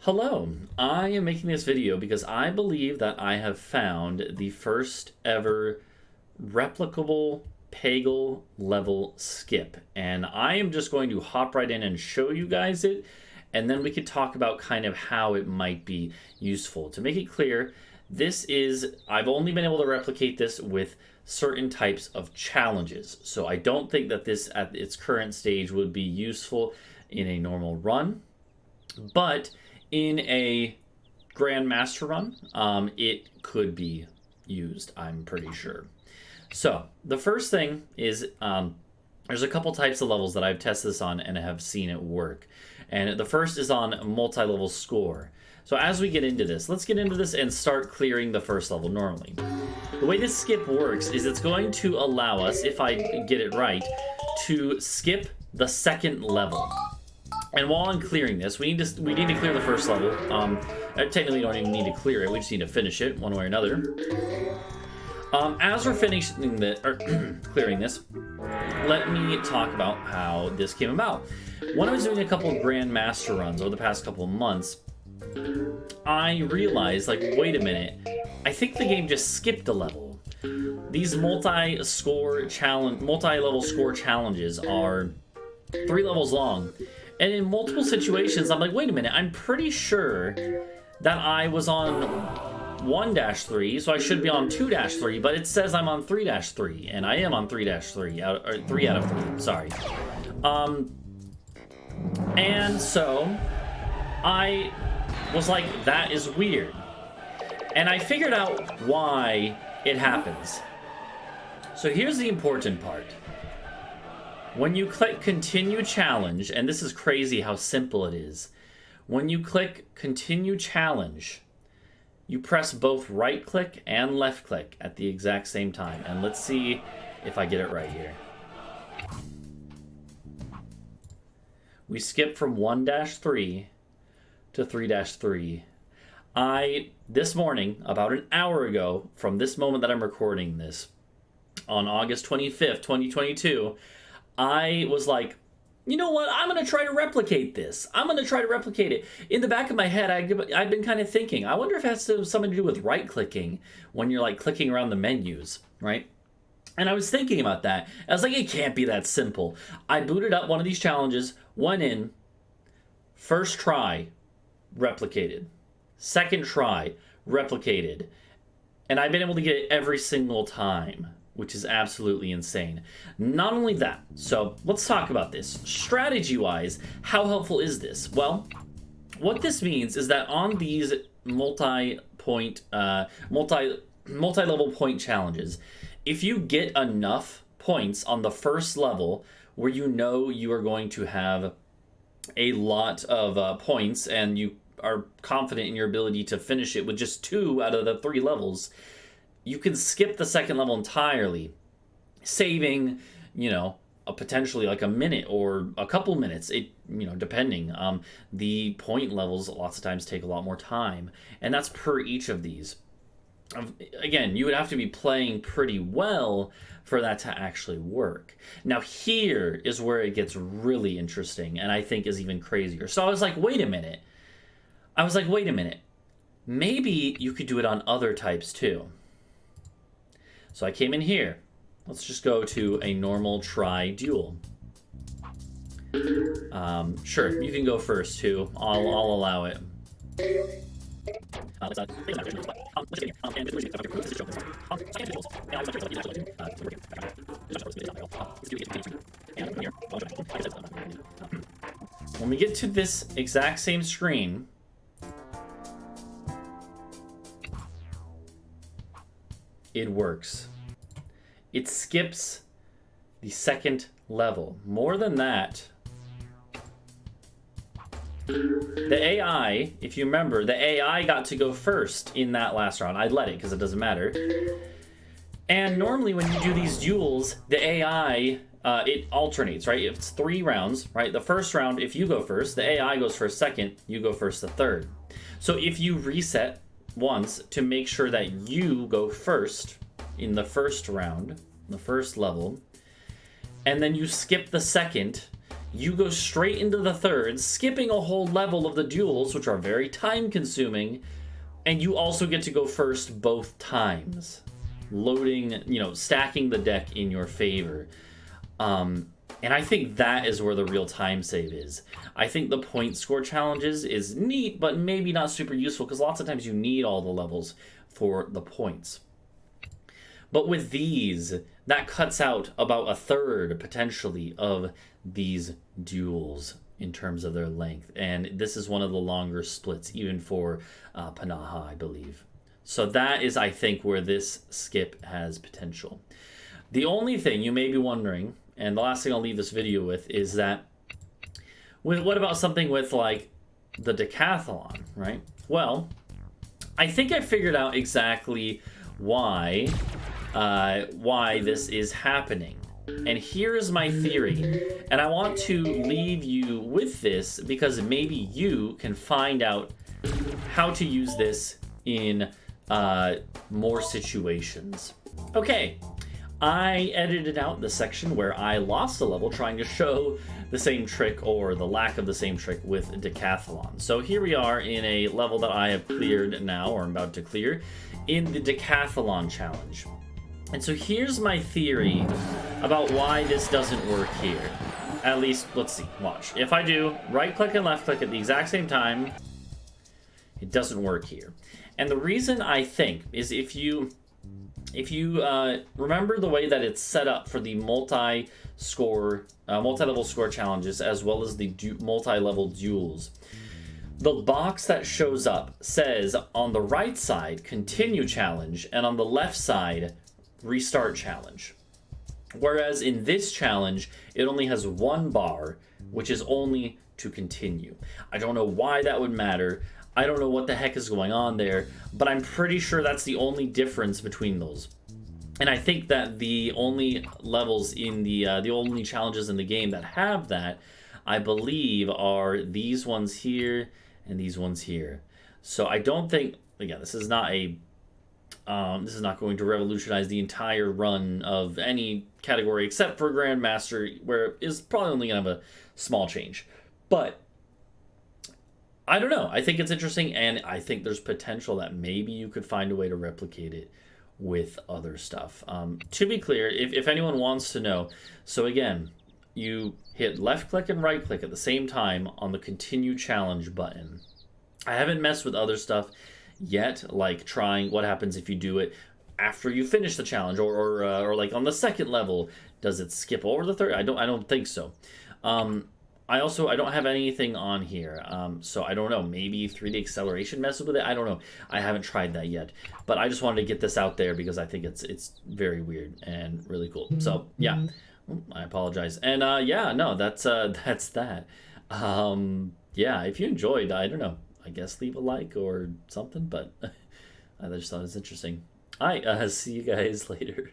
Hello, I am making this video because I believe that I have found the first ever replicable Peggle level skip. And I am just going to hop right in and show you guys it, and then we could talk about kind of how it might be useful. To make it clear, I've only been able to replicate this with certain types of challenges. So I don't think that this at its current stage would be useful in a normal run, but in a Grandmaster run, it could be used, I'm pretty sure. So the first thing is there's a couple types of levels that I've tested this on and have seen it work. And the first is on MultiLevel Score. So as we get into this, let's get into this and start clearing the first level normally. The way this skip works is it's going to allow us, if I get it right, to skip the second level. And while I'm clearing this, we need to clear the first level. Technically, we don't even need to clear it. We just need to finish it one way or another. As we're finishing clearing this, let me talk about how this came about. When I was doing a couple of Grandmaster runs over the past couple of months, I realized, like, wait a minute, I think the game just skipped a level. These multi-level score challenges are 3 levels long. And in multiple situations, I'm like, wait a minute, I'm pretty sure that I was on 1-3, so I should be on 2-3, but it says I'm on 3-3, and I am on 3-3, or 3 out of 3, sorry. And so, I was like, that is weird. And I figured out why it happens. So here's the important part. When you click Continue Challenge, and this is crazy how simple it is. When you click Continue Challenge, you press both right click and left click at the exact same time. And let's see if I get it right here. We skip from 1-3 to 3-3. This morning, about an hour ago, from this moment that I'm recording this, on August 25th, 2022, I was like, you know what? I'm going to try to replicate this. I'm going to try to replicate it. In the back of my head, I've been kind of thinking, I wonder if it has something to do with right-clicking when you're, like, clicking around the menus, right? And I was thinking about that. I was like, it can't be that simple. I booted up one of these challenges, went in, first try, replicated. Second try, replicated. And I've been able to get it every single time, which is absolutely insane. Not only that, so let's talk about this. Strategy-wise, how helpful is this? Well, what this means is that on these multi-level point challenges, if you get enough points on the first level where you know you are going to have a lot of points and you are confident in your ability to finish it with just 2 out of the 3 levels, you can skip the second level entirely, saving, potentially like a minute or a couple minutes, depending. The point levels lots of times take a lot more time, and that's per each of these. Again, you would have to be playing pretty well for that to actually work. Now here is where it gets really interesting, and I think is even crazier. So I was like, wait a minute. Maybe you could do it on other types too. So I came in here. Let's just go to a normal try duel. Sure, you can go first too. I'll allow it. When we get to this exact same screen, it works. It skips the second level. More than that, the AI, if you remember, the AI got to go first in that last round. I let it because it doesn't matter. And normally when you do these duels, the AI, it alternates, right? If it's 3 rounds, right? The first round, if you go first, the AI goes first second, you go first the third. So if you reset once to make sure that you go first in the first round, the first level, and then you skip the second, you go straight into the third, skipping a whole level of the duels, which are very time consuming, and you also get to go first both times, loading, stacking the deck in your favor. And I think that is where the real time save is. I think the point score challenges is neat, but maybe not super useful, because lots of times you need all the levels for the points. But with these, that cuts out about a third, potentially, of these duels in terms of their length. And this is one of the longer splits, even for Panaha, I believe. So that is, I think, where this skip has potential. The only thing you may be wondering, and the last thing I'll leave this video with, is that, what about something with, like, the decathlon, right? Well, I think I figured out exactly why this is happening. And here's my theory. And I want to leave you with this because maybe you can find out how to use this in more situations. Okay, I edited out the section where I lost a level trying to show the same trick or the lack of the same trick with Decathlon. So here we are in a level that I have cleared now, or I'm about to clear, in the Decathlon challenge. And so here's my theory about why this doesn't work here. At least, let's see, watch. If I do right click and left click at the exact same time, it doesn't work here. And the reason I think is if you remember the way that it's set up for the multi-level score challenges, as well as the multi-level duels, the box that shows up says on the right side, continue challenge, and on the left side, restart challenge. Whereas in this challenge, it only has one bar, which is only to continue. I don't know why that would matter. I don't know what the heck is going on there, but I'm pretty sure that's the only difference between those. And I think that the only levels in the only challenges in the game that have that, I believe, are these ones here and these ones here. So I don't think, again, this is not going to revolutionize the entire run of any category except for Grandmaster, where it's probably only going to have a small change. But I don't know. I think it's interesting, and I think there's potential that maybe you could find a way to replicate it with other stuff. To be clear, if anyone wants to know, so again, you hit left click and right click at the same time on the continue challenge button. I haven't messed with other stuff yet, like trying what happens if you do it after you finish the challenge, or like on the second level, does it skip over the third? I don't think so. I don't have anything on here, so I don't know. Maybe 3D acceleration messes with it. I don't know. I haven't tried that yet, but I just wanted to get this out there because I think it's very weird and really cool. So yeah, I apologize. And yeah, no, that's that. Yeah, if you enjoyed, I don't know, I guess leave a like or something, but I just thought it was interesting. All right, see you guys later.